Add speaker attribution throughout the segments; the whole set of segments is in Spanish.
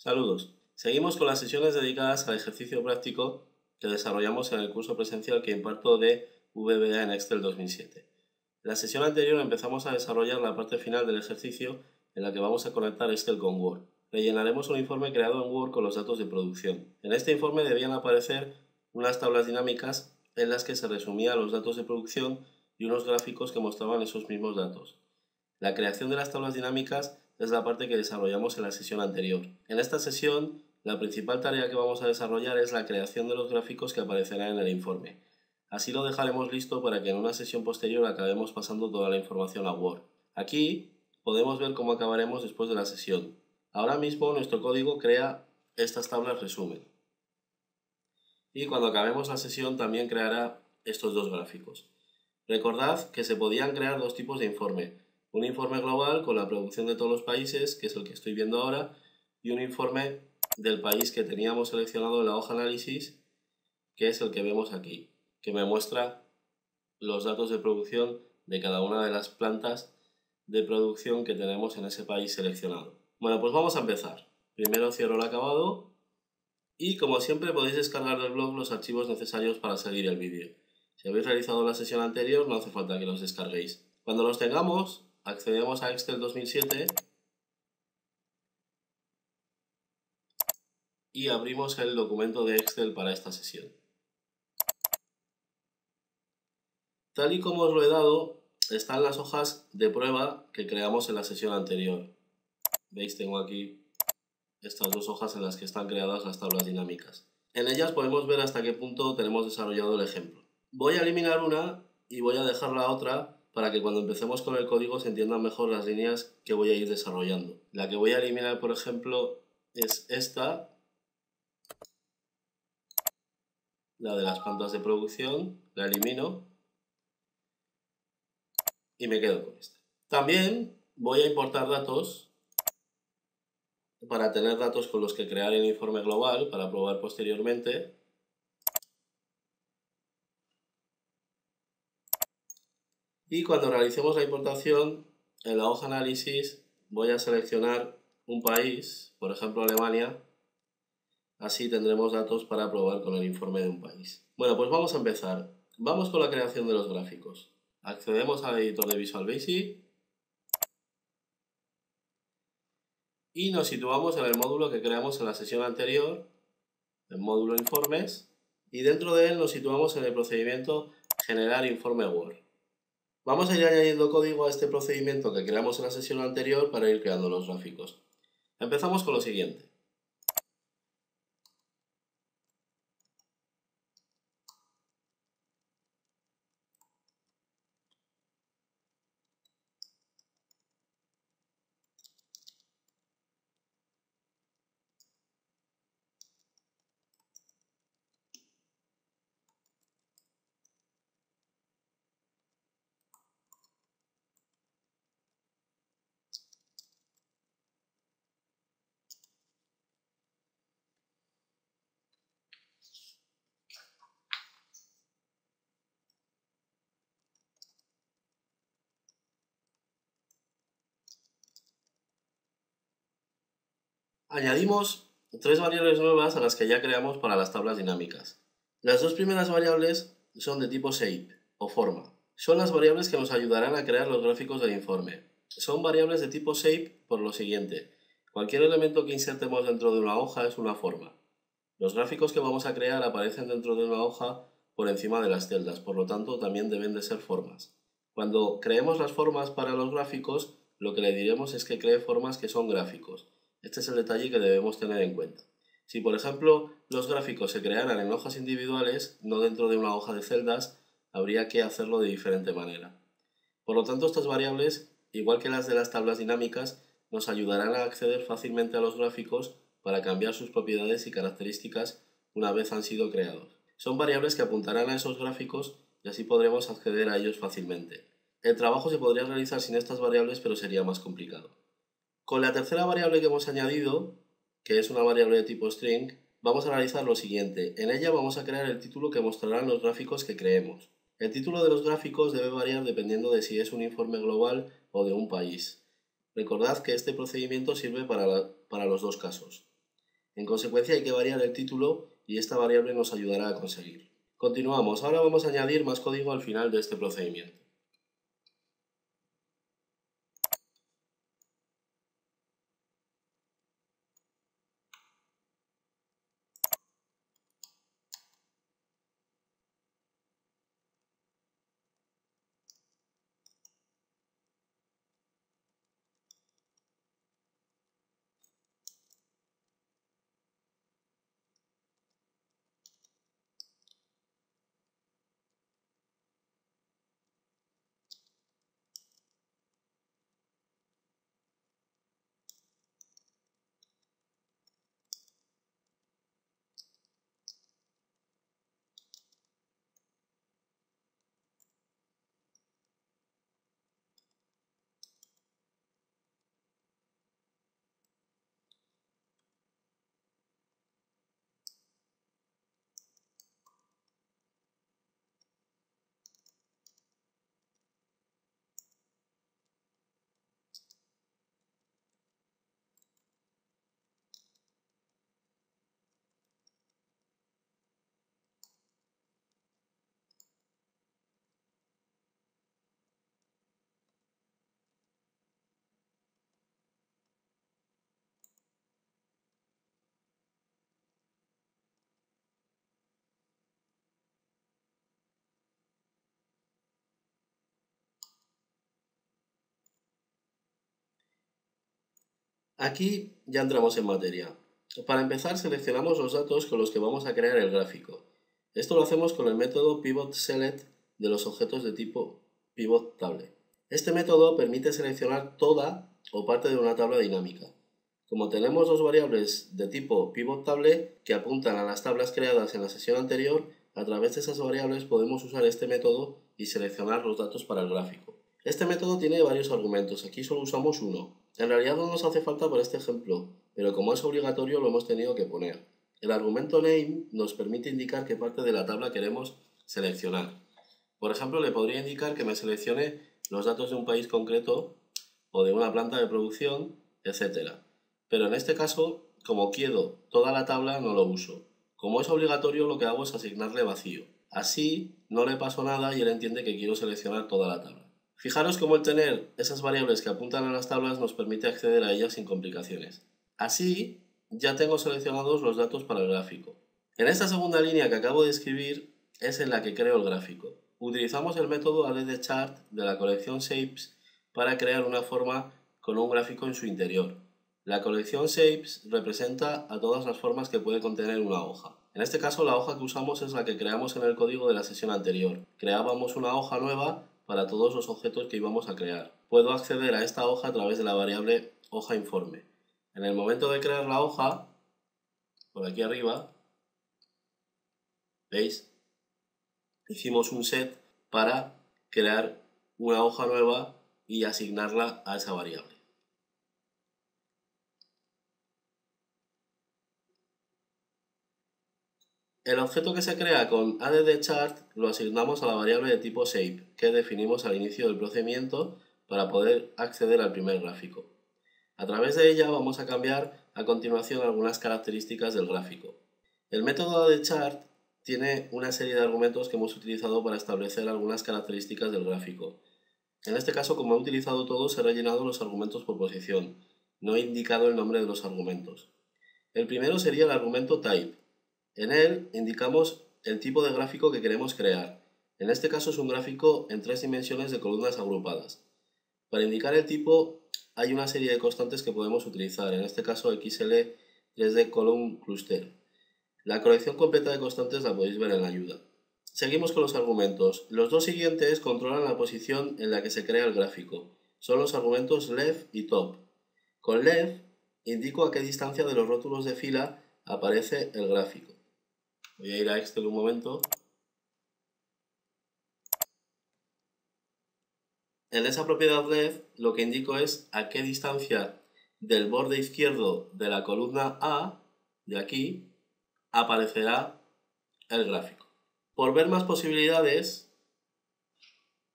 Speaker 1: Saludos. Seguimos con las sesiones dedicadas al ejercicio práctico que desarrollamos en el curso presencial que imparto de VBA en Excel 2007. En la sesión anterior empezamos a desarrollar la parte final del ejercicio en la que vamos a conectar Excel con Word. Rellenaremos un informe creado en Word con los datos de producción. En este informe debían aparecer unas tablas dinámicas en las que se resumían los datos de producción y unos gráficos que mostraban esos mismos datos. La creación de las tablas dinámicas es la parte que desarrollamos en la sesión anterior. En esta sesión, la principal tarea que vamos a desarrollar es la creación de los gráficos que aparecerán en el informe. Así lo dejaremos listo para que en una sesión posterior acabemos pasando toda la información a Word. Aquí podemos ver cómo acabaremos después de la sesión. Ahora mismo nuestro código crea estas tablas resumen. Y cuando acabemos la sesión también creará estos dos gráficos. Recordad que se podían crear dos tipos de informe. Un informe global con la producción de todos los países, que es el que estoy viendo ahora, y un informe del país que teníamos seleccionado en la hoja análisis, que es el que vemos aquí, que me muestra los datos de producción de cada una de las plantas de producción que tenemos en ese país seleccionado. Bueno, pues vamos a empezar. Primero cierro el acabado y, como siempre, podéis descargar del blog los archivos necesarios para seguir el vídeo. Si habéis realizado la sesión anterior, no hace falta que los descarguéis. Cuando los tengamos, accedemos a Excel 2007 y abrimos el documento de Excel para esta sesión. Tal y como os lo he dado, están las hojas de prueba que creamos en la sesión anterior. ¿Veis? Tengo aquí estas dos hojas en las que están creadas las tablas dinámicas. En ellas podemos ver hasta qué punto tenemos desarrollado el ejemplo. Voy a eliminar una y voy a dejar la otra para que cuando empecemos con el código se entiendan mejor las líneas que voy a ir desarrollando. La que voy a eliminar, por ejemplo, es esta, la de las plantas de producción, la elimino y me quedo con esta. También voy a importar datos para tener datos con los que crear el informe global para probar posteriormente. Y cuando realicemos la importación, en la hoja análisis voy a seleccionar un país, por ejemplo Alemania. Así tendremos datos para probar con el informe de un país. Bueno, pues vamos a empezar. Vamos con la creación de los gráficos. Accedemos al editor de Visual Basic y nos situamos en el módulo que creamos en la sesión anterior, el módulo Informes, y dentro de él nos situamos en el procedimiento Generar Informe Word. Vamos a ir añadiendo código a este procedimiento que creamos en la sesión anterior para ir creando los gráficos. Empezamos con lo siguiente. Añadimos tres variables nuevas a las que ya creamos para las tablas dinámicas. Las dos primeras variables son de tipo shape o forma. Son las variables que nos ayudarán a crear los gráficos del informe. Son variables de tipo shape por lo siguiente. Cualquier elemento que insertemos dentro de una hoja es una forma. Los gráficos que vamos a crear aparecen dentro de una hoja por encima de las celdas, por lo tanto también deben de ser formas. Cuando creemos las formas para los gráficos, lo que le diremos es que cree formas que son gráficos. Este es el detalle que debemos tener en cuenta. Si, por ejemplo, los gráficos se crearan en hojas individuales, no dentro de una hoja de celdas, habría que hacerlo de diferente manera. Por lo tanto, estas variables, igual que las de las tablas dinámicas, nos ayudarán a acceder fácilmente a los gráficos para cambiar sus propiedades y características una vez han sido creados. Son variables que apuntarán a esos gráficos y así podremos acceder a ellos fácilmente. El trabajo se podría realizar sin estas variables, pero sería más complicado. Con la tercera variable que hemos añadido, que es una variable de tipo string, vamos a realizar lo siguiente. En ella vamos a crear el título que mostrarán los gráficos que creemos. El título de los gráficos debe variar dependiendo de si es un informe global o de un país. Recordad que este procedimiento sirve para los dos casos. En consecuencia hay que variar el título y esta variable nos ayudará a conseguirlo. Continuamos, ahora vamos a añadir más código al final de este procedimiento. Aquí ya entramos en materia. Para empezar, seleccionamos los datos con los que vamos a crear el gráfico. Esto lo hacemos con el método pivot_select de los objetos de tipo pivot_table. Este método permite seleccionar toda o parte de una tabla dinámica. Como tenemos dos variables de tipo pivot_table que apuntan a las tablas creadas en la sesión anterior, a través de esas variables podemos usar este método y seleccionar los datos para el gráfico. Este método tiene varios argumentos, aquí solo usamos uno. En realidad no nos hace falta para este ejemplo, pero como es obligatorio lo hemos tenido que poner. El argumento name nos permite indicar qué parte de la tabla queremos seleccionar. Por ejemplo, le podría indicar que me seleccione los datos de un país concreto o de una planta de producción, etc. Pero en este caso, como quiero toda la tabla, no lo uso. Como es obligatorio, lo que hago es asignarle vacío. Así no le paso nada y él entiende que quiero seleccionar toda la tabla. Fijaros cómo el tener esas variables que apuntan a las tablas nos permite acceder a ellas sin complicaciones. Así, ya tengo seleccionados los datos para el gráfico. En esta segunda línea que acabo de escribir es en la que creo el gráfico. Utilizamos el método addChart de la colección Shapes para crear una forma con un gráfico en su interior. La colección Shapes representa a todas las formas que puede contener una hoja. En este caso, la hoja que usamos es la que creamos en el código de la sesión anterior. Creábamos una hoja nueva para todos los objetos que íbamos a crear. Puedo acceder a esta hoja a través de la variable hojaInforme. En el momento de crear la hoja, por aquí arriba, ¿veis? Hicimos un set para crear una hoja nueva y asignarla a esa variable. El objeto que se crea con addChart lo asignamos a la variable de tipo shape que definimos al inicio del procedimiento para poder acceder al primer gráfico. A través de ella vamos a cambiar a continuación algunas características del gráfico. El método addChart tiene una serie de argumentos que hemos utilizado para establecer algunas características del gráfico. En este caso, como he utilizado todos, he rellenado los argumentos por posición. No he indicado el nombre de los argumentos. El primero sería el argumento type. En él indicamos el tipo de gráfico que queremos crear. En este caso es un gráfico en 3 dimensiones de columnas agrupadas. Para indicar el tipo hay una serie de constantes que podemos utilizar, en este caso XL desde Column Cluster. La colección completa de constantes la podéis ver en la ayuda. Seguimos con los argumentos. Los dos siguientes controlan la posición en la que se crea el gráfico. Son los argumentos left y top. Con left indico a qué distancia de los rótulos de fila aparece el gráfico. Voy a ir a Excel un momento. En esa propiedad left lo que indico es a qué distancia del borde izquierdo de la columna A, de aquí, aparecerá el gráfico. Por ver más posibilidades,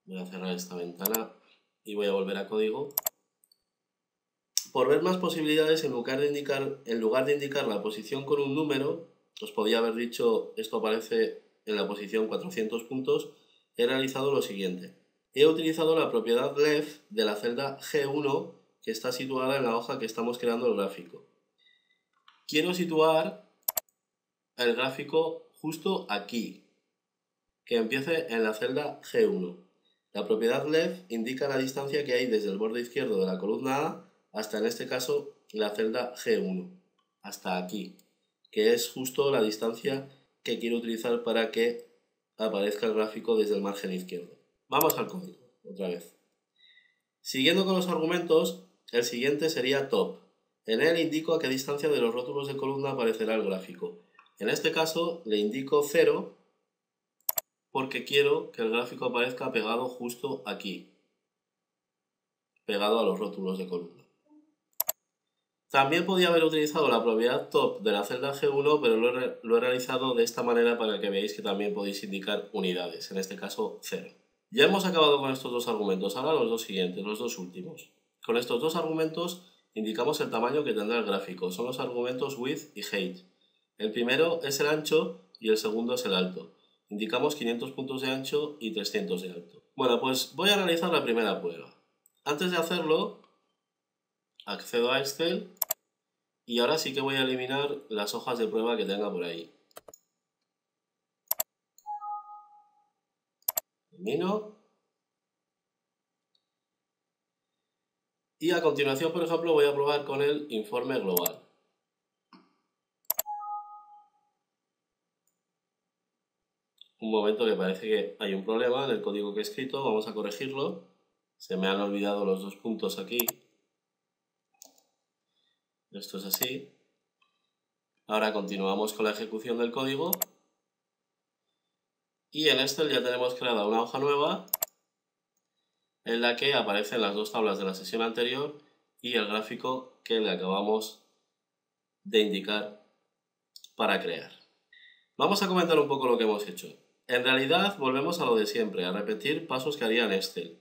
Speaker 1: voy a cerrar esta ventana y voy a volver a código. Por ver más posibilidades, en lugar de indicar la posición con un número, os podía haber dicho esto aparece en la posición 400 puntos, he realizado lo siguiente. He utilizado la propiedad left de la celda G1 que está situada en la hoja que estamos creando el gráfico. Quiero situar el gráfico justo aquí, que empiece en la celda G1. La propiedad left indica la distancia que hay desde el borde izquierdo de la columna A hasta, en este caso, la celda G1, hasta aquí, que es justo la distancia que quiero utilizar para que aparezca el gráfico desde el margen izquierdo. Vamos al código, otra vez. Siguiendo con los argumentos, el siguiente sería top. En él indico a qué distancia de los rótulos de columna aparecerá el gráfico. En este caso le indico 0 porque quiero que el gráfico aparezca pegado justo aquí, pegado a los rótulos de columna. También podía haber utilizado la propiedad top de la celda G1, pero lo he realizado de esta manera para que veáis que también podéis indicar unidades, en este caso 0. Ya hemos acabado con estos dos argumentos, ahora los dos siguientes, los dos últimos. Con estos dos argumentos indicamos el tamaño que tendrá el gráfico, son los argumentos width y height. El primero es el ancho y el segundo es el alto. Indicamos 500 puntos de ancho y 300 de alto. Bueno, pues voy a realizar la primera prueba. Antes de hacerlo, accedo a Excel y ahora sí que voy a eliminar las hojas de prueba que tenga por ahí. Elimino. Y a continuación, por ejemplo, voy a probar con el informe global. Un momento, que parece que hay un problema en el código que he escrito, vamos a corregirlo. Se me han olvidado los dos puntos aquí. Esto es así. Ahora continuamos con la ejecución del código. Y en Excel ya tenemos creada una hoja nueva en la que aparecen las dos tablas de la sesión anterior y el gráfico que le acabamos de indicar para crear. Vamos a comentar un poco lo que hemos hecho. En realidad volvemos a lo de siempre, a repetir pasos que haría en Excel.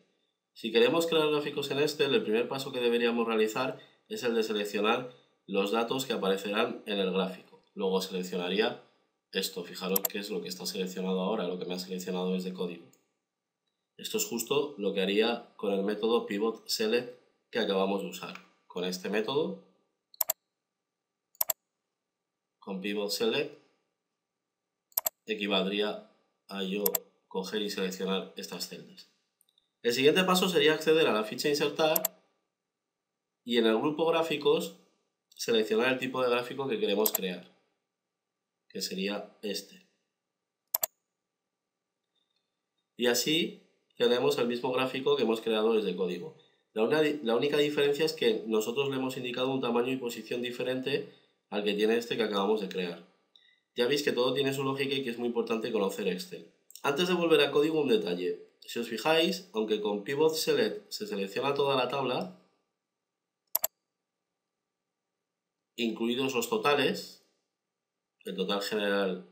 Speaker 1: Si queremos crear gráficos en Excel, el primer paso que deberíamos realizar es el de seleccionar los datos que aparecerán en el gráfico. Luego seleccionaría esto, fijaros que es lo que está seleccionado ahora, lo que me ha seleccionado desde código. Esto es justo lo que haría con el método pivot select que acabamos de usar. Con este método, con pivot select, equivaldría a yo coger y seleccionar estas celdas. El siguiente paso sería acceder a la ficha insertar y en el grupo gráficos seleccionar el tipo de gráfico que queremos crear, que sería este. Y así tenemos el mismo gráfico que hemos creado desde el código. La única diferencia es que nosotros le hemos indicado un tamaño y posición diferente al que tiene este que acabamos de crear. Ya veis que todo tiene su lógica y que es muy importante conocer Excel. Antes de volver al código, un detalle. Si os fijáis, aunque con Pivot Select se selecciona toda la tabla, incluidos los totales, el total general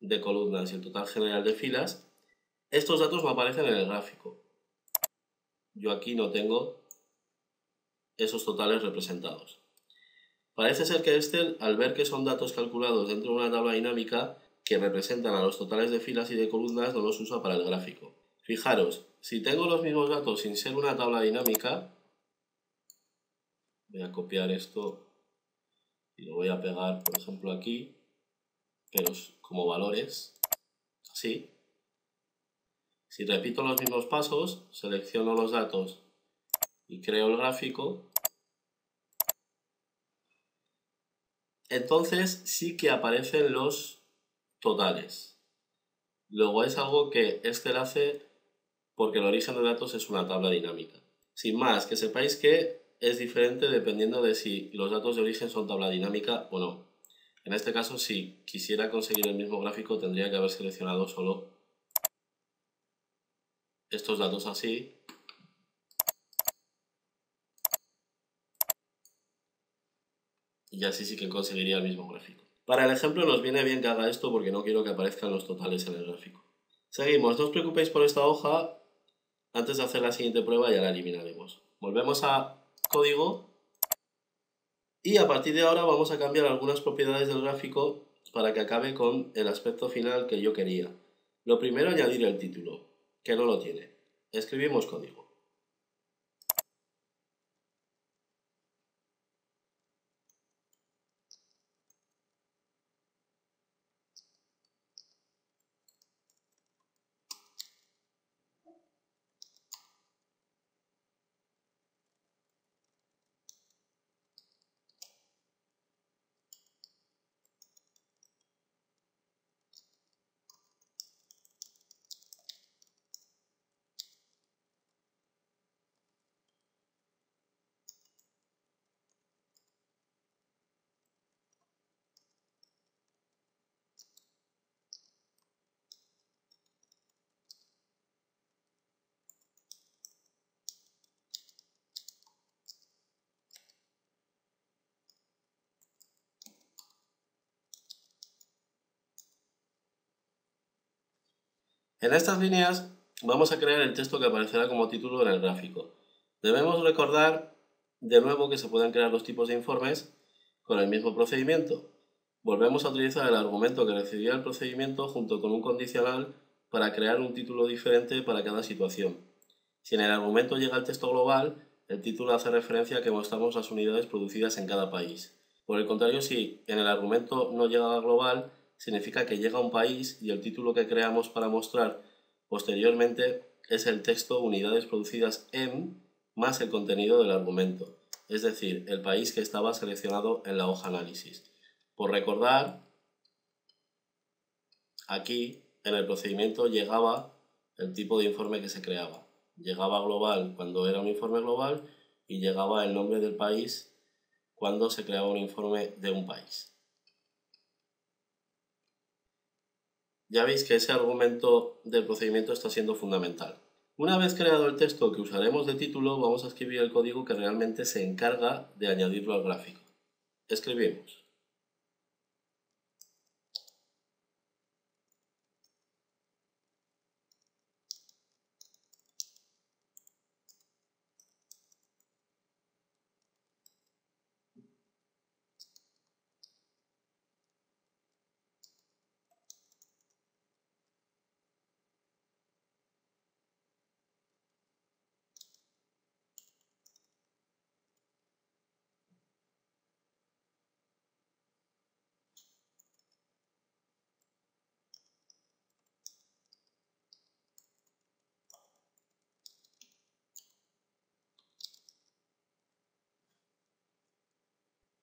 Speaker 1: de columnas y el total general de filas, estos datos me aparecen en el gráfico. Yo aquí no tengo esos totales representados. Parece ser que Excel, al ver que son datos calculados dentro de una tabla dinámica que representan a los totales de filas y de columnas, no los usa para el gráfico. Fijaros, si tengo los mismos datos sin ser una tabla dinámica, voy a copiar esto y lo voy a pegar, por ejemplo, aquí, pero como valores, así. Si repito los mismos pasos, selecciono los datos y creo el gráfico, entonces sí que aparecen los totales. Luego es algo que Excel hace porque el origen de datos es una tabla dinámica. Sin más, que sepáis que es diferente dependiendo de si los datos de origen son tabla dinámica o no. En este caso, si quisiera conseguir el mismo gráfico, tendría que haber seleccionado solo estos datos así. Y así sí que conseguiría el mismo gráfico. Para el ejemplo nos viene bien que haga esto porque no quiero que aparezcan los totales en el gráfico. Seguimos, no os preocupéis por esta hoja. Antes de hacer la siguiente prueba ya la eliminaremos. Volvemos a código Y a partir de ahora vamos a cambiar algunas propiedades del gráfico para que acabe con el aspecto final que yo quería. Lo primero, añadir el título, que no lo tiene. Escribimos código. En estas líneas vamos a crear el texto que aparecerá como título en el gráfico. Debemos recordar de nuevo que se pueden crear los tipos de informes con el mismo procedimiento. Volvemos a utilizar el argumento que recibía el procedimiento junto con un condicional para crear un título diferente para cada situación. Si en el argumento llega el texto global, el título hace referencia a que mostramos las unidades producidas en cada país. Por el contrario, si en el argumento no llega global, significa que llega un país y el título que creamos para mostrar posteriormente es el texto unidades producidas en más el contenido del argumento, es decir, el país que estaba seleccionado en la hoja análisis. Por recordar, aquí en el procedimiento llegaba el tipo de informe que se creaba. Llegaba global cuando era un informe global y llegaba el nombre del país cuando se creaba un informe de un país. Ya veis que ese argumento del procedimiento está siendo fundamental. Una vez creado el texto que usaremos de título, vamos a escribir el código que realmente se encarga de añadirlo al gráfico. Escribimos.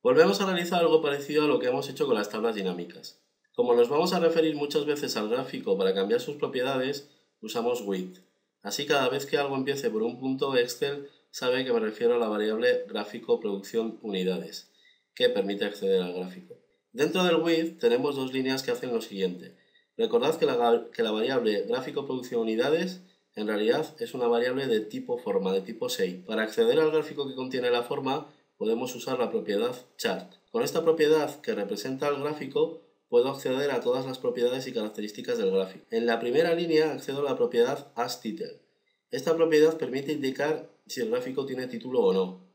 Speaker 1: Volvemos a realizar algo parecido a lo que hemos hecho con las tablas dinámicas. Como nos vamos a referir muchas veces al gráfico para cambiar sus propiedades, usamos with. Así cada vez que algo empiece por un punto, Excel sabe que me refiero a la variable gráfico producción unidades, que permite acceder al gráfico. Dentro del with tenemos dos líneas que hacen lo siguiente. Recordad que la variable gráfico producción unidades en realidad es una variable de tipo forma, de tipo shape. Para acceder al gráfico que contiene la forma, podemos usar la propiedad chart. Con esta propiedad que representa el gráfico, puedo acceder a todas las propiedades y características del gráfico. En la primera línea accedo a la propiedad asTitle. Esta propiedad permite indicar si el gráfico tiene título o no.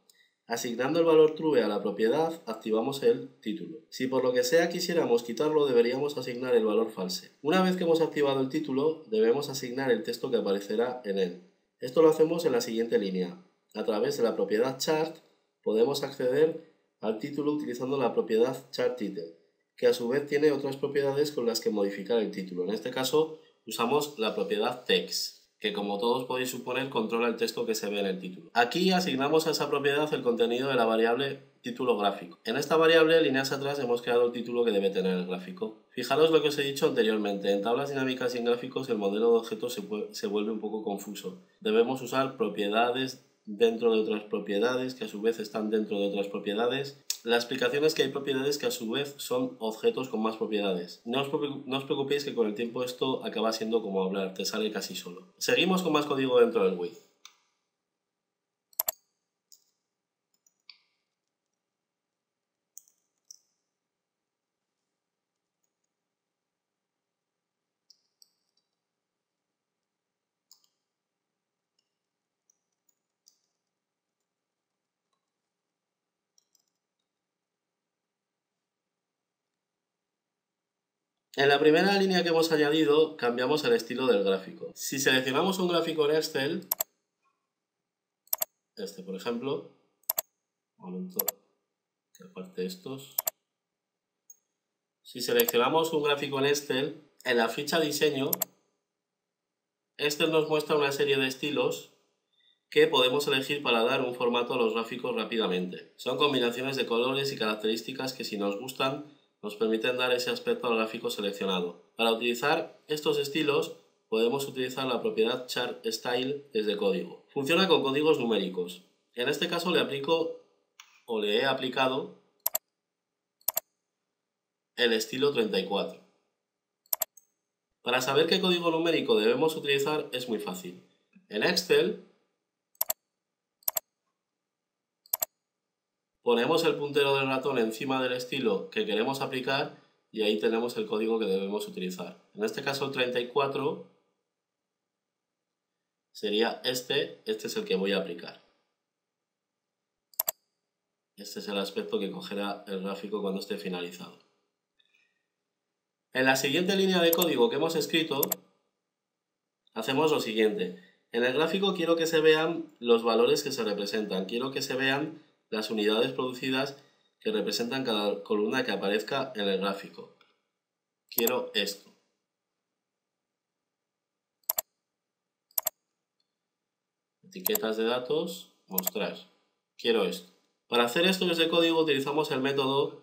Speaker 1: Asignando el valor true a la propiedad, activamos el título. Si por lo que sea quisiéramos quitarlo, deberíamos asignar el valor false. Una vez que hemos activado el título, debemos asignar el texto que aparecerá en él. Esto lo hacemos en la siguiente línea. A través de la propiedad chart, podemos acceder al título utilizando la propiedad chartTitle, que a su vez tiene otras propiedades con las que modificar el título. En este caso, usamos la propiedad text, que como todos podéis suponer controla el texto que se ve en el título. Aquí asignamos a esa propiedad el contenido de la variable título gráfico. En esta variable, líneas atrás, hemos creado el título que debe tener el gráfico. Fijaros lo que os he dicho anteriormente, en tablas dinámicas y en gráficos el modelo de objetos se vuelve un poco confuso. Debemos usar propiedades dentro de otras propiedades que a su vez están dentro de otras propiedades. La explicación es que hay propiedades que a su vez son objetos con más propiedades. No os preocupéis que con el tiempo esto acaba siendo como hablar, te sale casi solo. Seguimos con más código dentro del with. En la primera línea que hemos añadido, cambiamos el estilo del gráfico. Si seleccionamos un gráfico en Excel, este por ejemplo, un momento que aparte estos. Si seleccionamos un gráfico en Excel, en la ficha diseño, Excel nos muestra una serie de estilos que podemos elegir para dar un formato a los gráficos rápidamente. Son combinaciones de colores y características que, si nos gustan, nos permiten dar ese aspecto al gráfico seleccionado. Para utilizar estos estilos podemos utilizar la propiedad Chart Style desde código. Funciona con códigos numéricos. En este caso le he aplicado el estilo 34. Para saber qué código numérico debemos utilizar es muy fácil. En Excel ponemos el puntero del ratón encima del estilo que queremos aplicar y ahí tenemos el código que debemos utilizar. En este caso el 34 sería este es el que voy a aplicar. Este es el aspecto que cogerá el gráfico cuando esté finalizado. En la siguiente línea de código que hemos escrito, hacemos lo siguiente. En el gráfico quiero que se vean los valores que se representan, quiero que se vean las unidades producidas que representan cada columna que aparezca en el gráfico. Quiero esto. Etiquetas de datos, mostrar. Quiero esto. Para hacer esto desde código utilizamos el método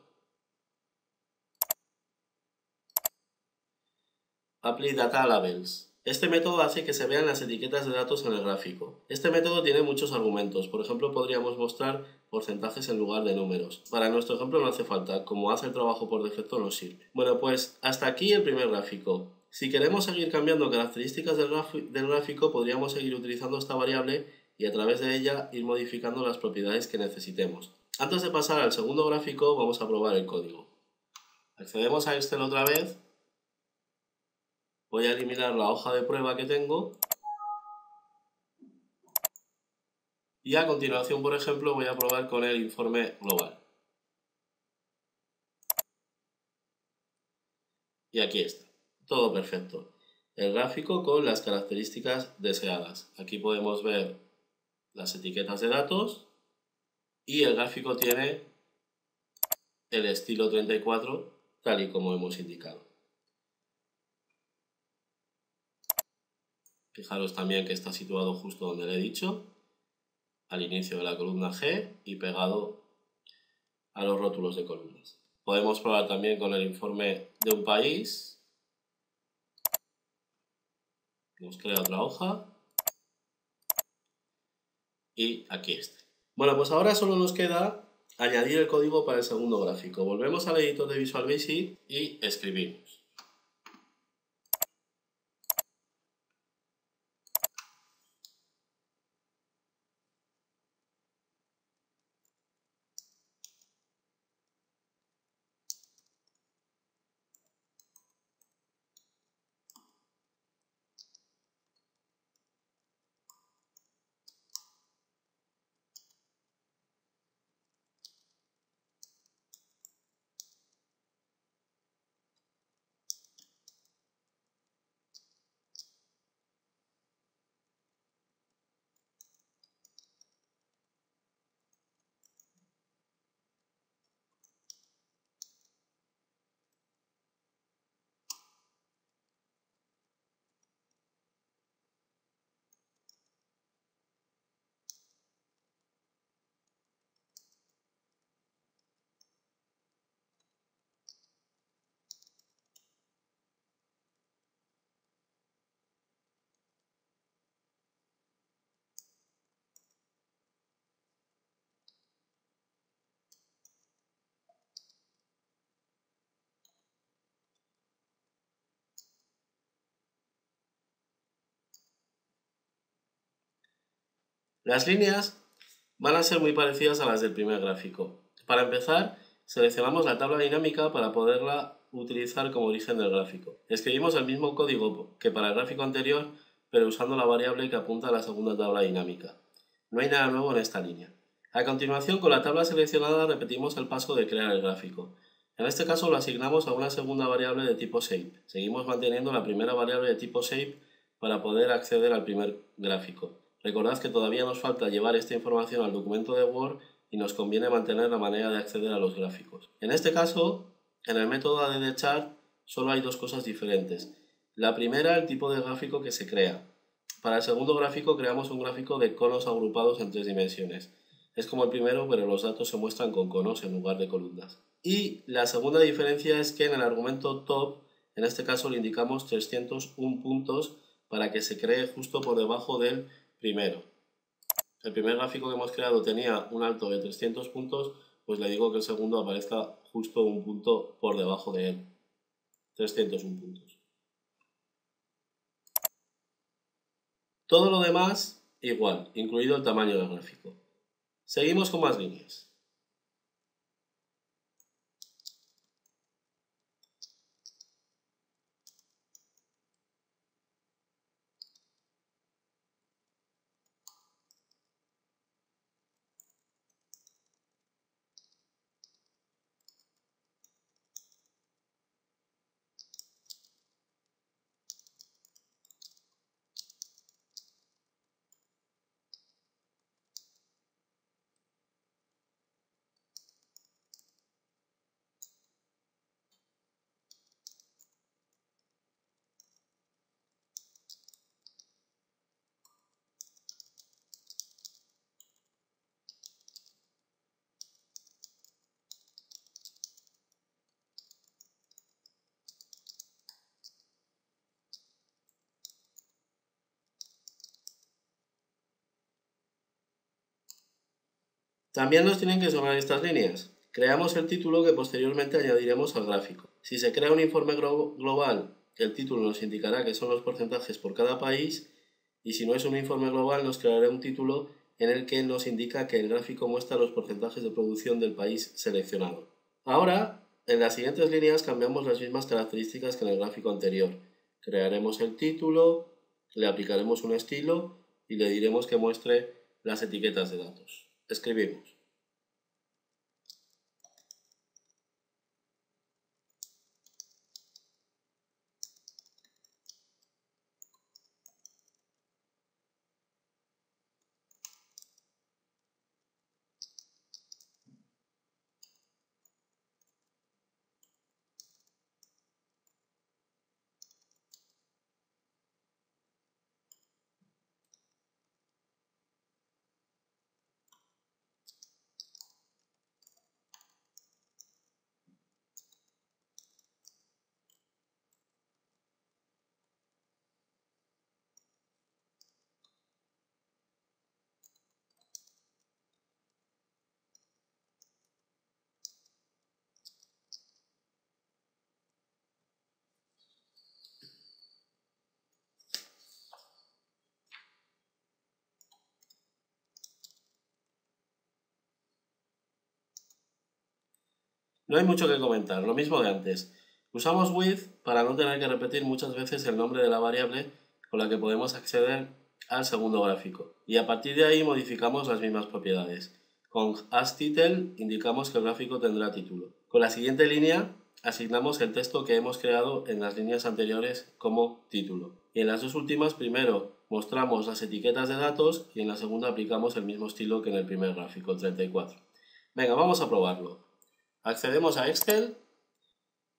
Speaker 1: applyDataLabels. Este método hace que se vean las etiquetas de datos en el gráfico. Este método tiene muchos argumentos. Por ejemplo, podríamos mostrar porcentajes en lugar de números. Para nuestro ejemplo no hace falta, como hace el trabajo por defecto nos sirve. Bueno, pues hasta aquí el primer gráfico. Si queremos seguir cambiando características del gráfico, podríamos seguir utilizando esta variable y a través de ella ir modificando las propiedades que necesitemos. Antes de pasar al segundo gráfico, vamos a probar el código. Accedemos a Excel otra vez. Voy a eliminar la hoja de prueba que tengo y a continuación, por ejemplo, voy a probar con el informe global. Y aquí está, todo perfecto. El gráfico con las características deseadas. Aquí podemos ver las etiquetas de datos y el gráfico tiene el estilo 34 tal y como hemos indicado. Fijaros también que está situado justo donde le he dicho, al inicio de la columna G y pegado a los rótulos de columnas. Podemos probar también con el informe de un país. Nos crea otra hoja. Y aquí está. Bueno, pues ahora solo nos queda añadir el código para el segundo gráfico. Volvemos al editor de Visual Basic y escribimos. Las líneas van a ser muy parecidas a las del primer gráfico. Para empezar, seleccionamos la tabla dinámica para poderla utilizar como origen del gráfico. Escribimos el mismo código que para el gráfico anterior, pero usando la variable que apunta a la segunda tabla dinámica. No hay nada nuevo en esta línea. A continuación, con la tabla seleccionada repetimos el paso de crear el gráfico. En este caso lo asignamos a una segunda variable de tipo shape. Seguimos manteniendo la primera variable de tipo shape para poder acceder al primer gráfico. Recordad que todavía nos falta llevar esta información al documento de Word y nos conviene mantener la manera de acceder a los gráficos. En este caso, en el método addChart solo hay dos cosas diferentes. La primera, el tipo de gráfico que se crea. Para el segundo gráfico creamos un gráfico de conos agrupados en 3 dimensiones. Es como el primero, pero los datos se muestran con conos en lugar de columnas. Y la segunda diferencia es que en el argumento top, en este caso le indicamos 301 puntos para que se cree justo por debajo del primero. El primer gráfico que hemos creado tenía un alto de 300 puntos, pues le digo que el segundo aparezca justo un punto por debajo de él. 301 puntos. Todo lo demás igual, incluido el tamaño del gráfico. Seguimos con más líneas. También nos tienen que sonar estas líneas. Creamos el título que posteriormente añadiremos al gráfico. Si se crea un informe global, el título nos indicará que son los porcentajes por cada país, y si no es un informe global nos creará un título en el que nos indica que el gráfico muestra los porcentajes de producción del país seleccionado. Ahora, en las siguientes líneas cambiamos las mismas características que en el gráfico anterior. Crearemos el título, le aplicaremos un estilo y le diremos que muestre las etiquetas de datos. Escribimos. No hay mucho que comentar, lo mismo de antes. Usamos with para no tener que repetir muchas veces el nombre de la variable con la que podemos acceder al segundo gráfico. Y a partir de ahí modificamos las mismas propiedades. Con asTitle indicamos que el gráfico tendrá título. Con la siguiente línea asignamos el texto que hemos creado en las líneas anteriores como título. Y en las dos últimas primero mostramos las etiquetas de datos y en la segunda aplicamos el mismo estilo que en el primer gráfico, el 34. Venga, vamos a probarlo. Accedemos a Excel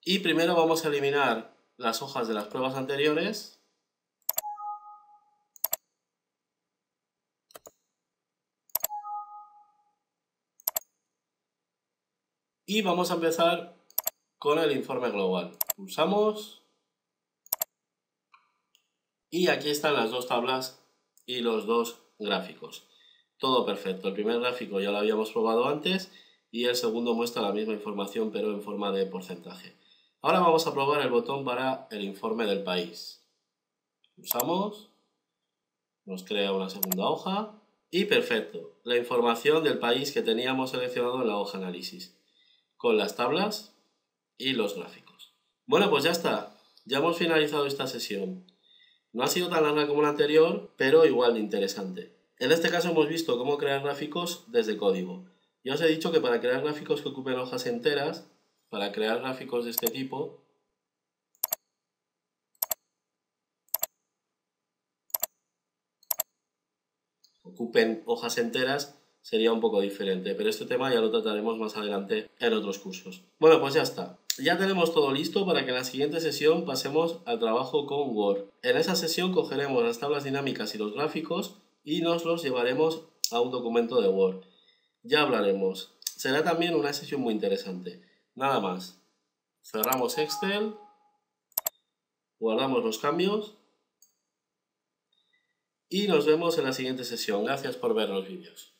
Speaker 1: y primero vamos a eliminar las hojas de las pruebas anteriores. Y vamos a empezar con el informe global. Pulsamos y aquí están las dos tablas y los dos gráficos. Todo perfecto. El primer gráfico ya lo habíamos probado antes y el segundo muestra la misma información pero en forma de porcentaje. Ahora vamos a probar el botón para el informe del país. Pulsamos, nos crea una segunda hoja y perfecto. La información del país que teníamos seleccionado en la hoja análisis con las tablas y los gráficos. Bueno, pues ya está. Ya hemos finalizado esta sesión. No ha sido tan larga como la anterior, pero igual de interesante. En este caso hemos visto cómo crear gráficos desde código. Ya os he dicho que para crear gráficos que ocupen hojas enteras, para crear gráficos de este tipo ocupen hojas enteras sería un poco diferente, pero este tema ya lo trataremos más adelante en otros cursos. Bueno, pues ya está. Ya tenemos todo listo para que en la siguiente sesión pasemos al trabajo con Word. En esa sesión cogeremos las tablas dinámicas y los gráficos y nos los llevaremos a un documento de Word. Ya hablaremos. Será también una sesión muy interesante. Nada más. Cerramos Excel, guardamos los cambios y nos vemos en la siguiente sesión. Gracias por ver los vídeos.